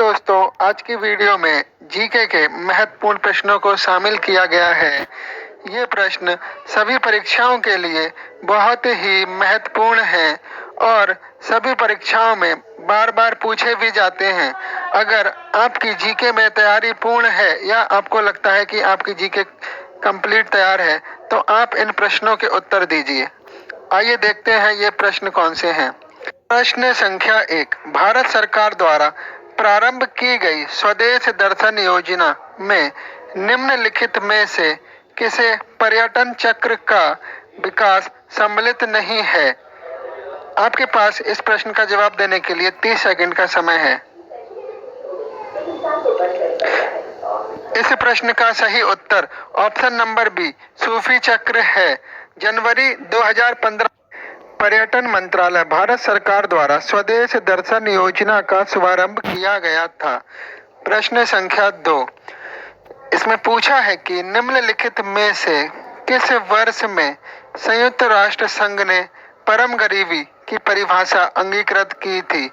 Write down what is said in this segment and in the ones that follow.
दोस्तों, आज की वीडियो में जीके के महत्वपूर्ण प्रश्नों को शामिल किया गया है। ये प्रश्न सभी परीक्षाओं के लिए बहुत ही महत्वपूर्ण हैं और सभी परीक्षाओं में बार बार पूछे भी जाते हैं। अगर आपकी जीके में तैयारी पूर्ण है या आपको लगता है कि आपकी जीके कंप्लीट तैयार है, तो आप इन प्रश्नों के उत्तर दीजिए। आइए देखते हैं ये प्रश्न कौन से हैं। प्रश्न संख्या 1, भारत सरकार द्वारा प्रारंभ की गई स्वदेश दर्शन योजना में निम्नलिखित में से किसे पर्यटन चक्र का विकास सम्मिलित नहीं है? आपके पास इस प्रश्न का जवाब देने के लिए 30 सेकंड का समय है। इस प्रश्न का सही उत्तर ऑप्शन नंबर बी, सूफी चक्र है। जनवरी 2015 पर्यटन मंत्रालय भारत सरकार द्वारा स्वदेश दर्शन योजना का शुभारंभ किया गया था। प्रश्न संख्या 2, इसमें पूछा है कि निम्नलिखित में से किस वर्ष में संयुक्त राष्ट्र संघ ने परम गरीबी की परिभाषा अंगीकृत की थी?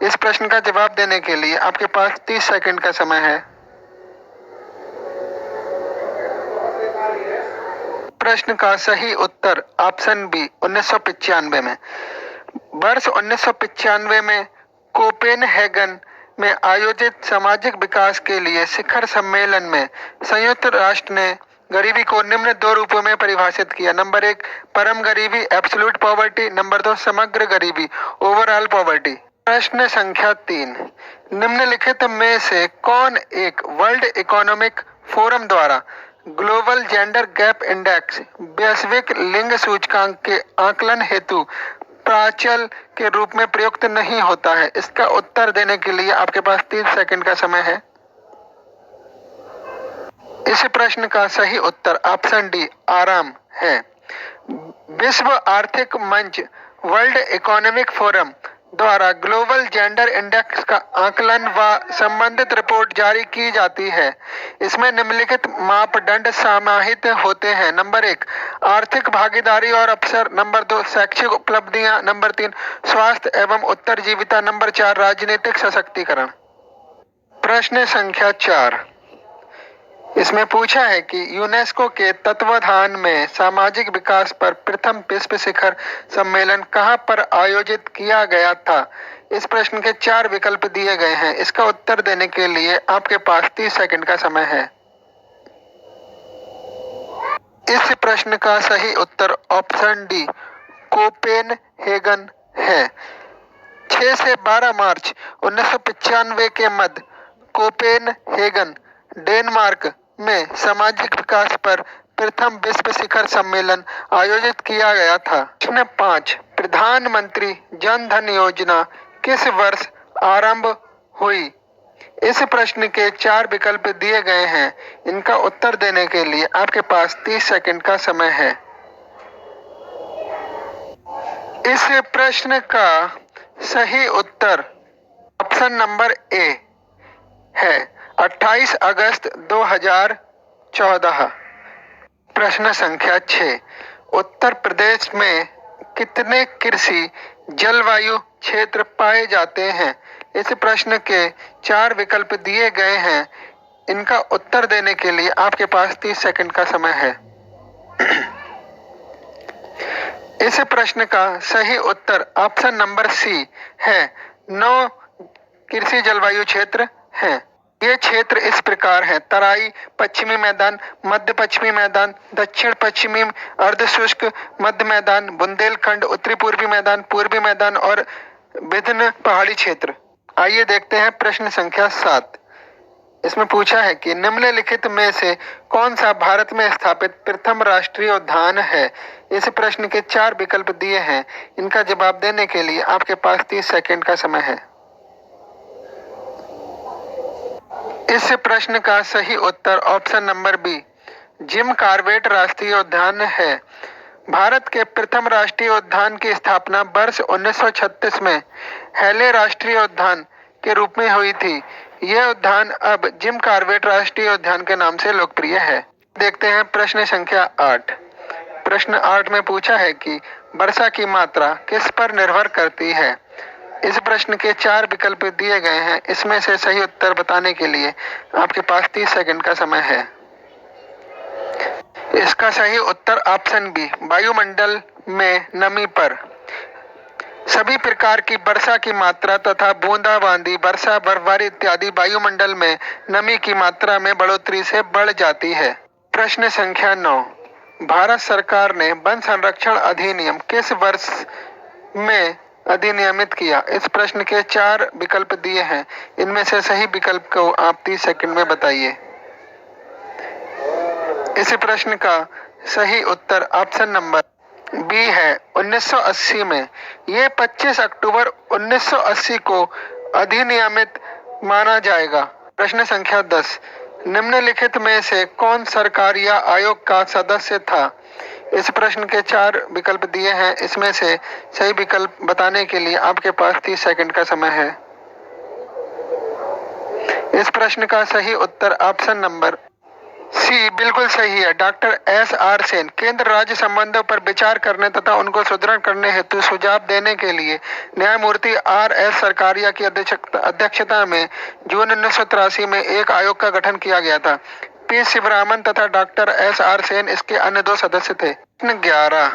इस प्रश्न का जवाब देने के लिए आपके पास 30 सेकंड का समय है। प्रश्न का सही उत्तर ऑप्शन बी, 1995 में। वर्ष 1995 में कोपेनहेगन में आयोजित सामाजिक विकास के लिए शिखर सम्मेलन में संयुक्त राष्ट्र ने गरीबी को निम्न 2 रूपों में परिभाषित किया। नंबर 1, परम गरीबी एब्सोल्यूट पॉवर्टी। नंबर 2, समग्र गरीबी ओवरऑल पॉवर्टी। प्रश्न संख्या 3, निम्नलिखित में से कौन एक वर्ल्ड इकोनॉमिक फोरम द्वारा ग्लोबल जेंडर गैप इंडेक्स वैश्विक लिंग सूचकांक के आकलन हेतु प्राचल के रूप में प्रयुक्त नहीं होता है? इसका उत्तर देने के लिए आपके पास 30 सेकंड का समय है। इस प्रश्न का सही उत्तर ऑप्शन डी, आराम है। विश्व आर्थिक मंच वर्ल्ड इकोनॉमिक फोरम द्वारा ग्लोबल जेंडर इंडेक्स का आकलन व संबंधित रिपोर्ट जारी की जाती है। इसमें निम्नलिखित मापदंड समाहित होते हैं। नंबर 1, आर्थिक भागीदारी और अवसर। नंबर 2, शैक्षिक उपलब्धियां। नंबर 3, स्वास्थ्य एवं उत्तरजीविता। नंबर 4, राजनीतिक सशक्तिकरण। प्रश्न संख्या 4, इसमें पूछा है कि यूनेस्को के तत्वाधान में सामाजिक विकास पर प्रथम विश्व शिखर सम्मेलन कहां पर आयोजित किया गया था? इस प्रश्न के 4 विकल्प दिए गए हैं। इसका उत्तर देने के लिए आपके पास 30 सेकंड का समय है। इस प्रश्न का सही उत्तर ऑप्शन डी, कोपेनहेगन है। 6 से 12 मार्च 1995 के मध्य कोपेनहेगन डेनमार्क में सामाजिक विकास पर प्रथम विश्व शिखर सम्मेलन आयोजित किया गया था। प्रश्न 5, प्रधानमंत्री जन धन योजना किस वर्ष आरंभ हुई? इस प्रश्न के 4 विकल्प दिए गए हैं। इनका उत्तर देने के लिए आपके पास 30 सेकंड का समय है। इस प्रश्न का सही उत्तर ऑप्शन नंबर ए है, 28 अगस्त 2014। प्रश्न संख्या 6, उत्तर प्रदेश में कितने कृषि जलवायु क्षेत्र पाए जाते हैं? इस प्रश्न के 4 विकल्प दिए गए हैं। इनका उत्तर देने के लिए आपके पास 30 सेकंड का समय है। इस प्रश्न का सही उत्तर ऑप्शन नंबर सी है, 9 कृषि जलवायु क्षेत्र हैं। ये क्षेत्र इस प्रकार हैं: तराई, पश्चिमी मैदान, मध्य पश्चिमी मैदान, दक्षिण पश्चिमी अर्धशुष्क, मध्य मैदान, बुंदेलखंड, उत्तरी पूर्वी मैदान, पूर्वी मैदान और विभिन्न पहाड़ी क्षेत्र। आइए देखते हैं प्रश्न संख्या 7। इसमें पूछा है कि निम्नलिखित में से कौन सा भारत में स्थापित प्रथम राष्ट्रीय उद्यान है? इस प्रश्न के 4 विकल्प दिए हैं। इनका जवाब देने के लिए आपके पास 30 सेकंड का समय है। इस प्रश्न का सही उत्तर option number B, Jim Corbett राष्ट्रीय उद्यान है। भारत के प्रथम राष्ट्रीय उद्यान की स्थापना वर्ष 1936 में हेले राष्ट्रीय उद्यान के रूप में हुई थी। यह उद्यान अब जिम कॉर्बेट राष्ट्रीय उद्यान के नाम से लोकप्रिय है। देखते हैं प्रश्न संख्या 8। प्रश्न 8 में पूछा है कि वर्षा की मात्रा किस पर निर्भर करती है? इस प्रश्न के 4 विकल्प दिए गए हैं, इसमें से सही उत्तर बताने के लिए आपके पास 30 सेकंड का समय है। इसका सही उत्तर ऑप्शन बी, वायुमंडल में नमी पर। सभी प्रकार की वर्षा की मात्रा तथा बूंदाबांदी, वर्षा, बर्फबारी इत्यादि वायुमंडल में नमी की मात्रा में बढ़ोतरी से बढ़ जाती है। प्रश्न संख्या 9, भारत सरकार ने वन संरक्षण अधिनियम किस वर्ष में अधिनियमित किया? इस प्रश्न के 4 विकल्प दिए हैं, इनमें से सही विकल्प को आप 30 सेकंड में बताइए। इस प्रश्न का सही उत्तर ऑप्शन नंबर बी है, 1980 में। ये 25 अक्टूबर 1980 को अधिनियमित माना जाएगा। प्रश्न संख्या 10, निम्नलिखित में से कौन सरकार या आयोग का सदस्य था? इस प्रश्न के 4 विकल्प दिए हैं, इसमें से सही विकल्प बताने के लिए आपके पास 30 सेकंड का समय है। इस प्रश्न का सही उत्तर ऑप्शन नंबर सी बिल्कुल सही है, डॉक्टर SR सेन। केंद्र राज्य संबंधों पर विचार करने तथा उनको सुदृढ़ करने हेतु सुझाव देने के लिए न्यायमूर्ति RS सरकारिया की अध्यक्षता में जून 1983 में एक आयोग का गठन किया गया था। P शिवरामन तथा डॉक्टर SR सेन इसके अन्य 2 सदस्य थे। प्रश्न 11,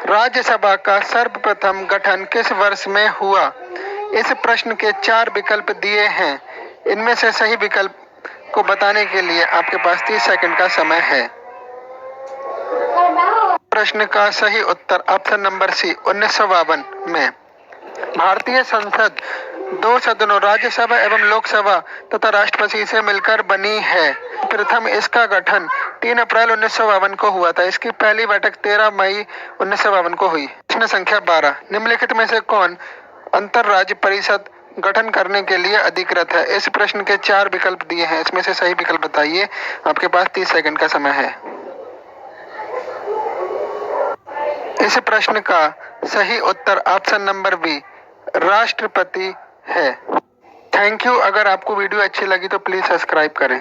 राज्यसभा का सर्वप्रथम गठन किस वर्ष में हुआ? इस प्रश्न के 4 विकल्प दिए हैं, इनमें से सही विकल्प को बताने के लिए आपके पास 30 सेकंड का समय है। प्रश्न का सही उत्तर ऑप्शन नंबर सी, 1952 में। भारतीय संसद 2 सदनों राज्यसभा एवं लोकसभा तथा राष्ट्रपति से मिलकर बनी है। प्रथम इसका गठन 3 अप्रैल 1952 को हुआ था। इसकी पहली बैठक 13 मई 1952 को हुई। प्रश्न संख्या 12, निम्नलिखित में से कौन अंतरराज्य परिषद गठन करने के लिए अधिकृत है? इस प्रश्न के 4 विकल्प दिए हैं, इसमें से सही विकल्प बताइए। आपके पास 30 सेकंड का समय है। इस प्रश्न का सही उत्तर ऑप्शन नंबर बी, राष्ट्रपति है। Thank you. अगर आपको वीडियो अच्छी लगी तो प्लीज सब्सक्राइब करें।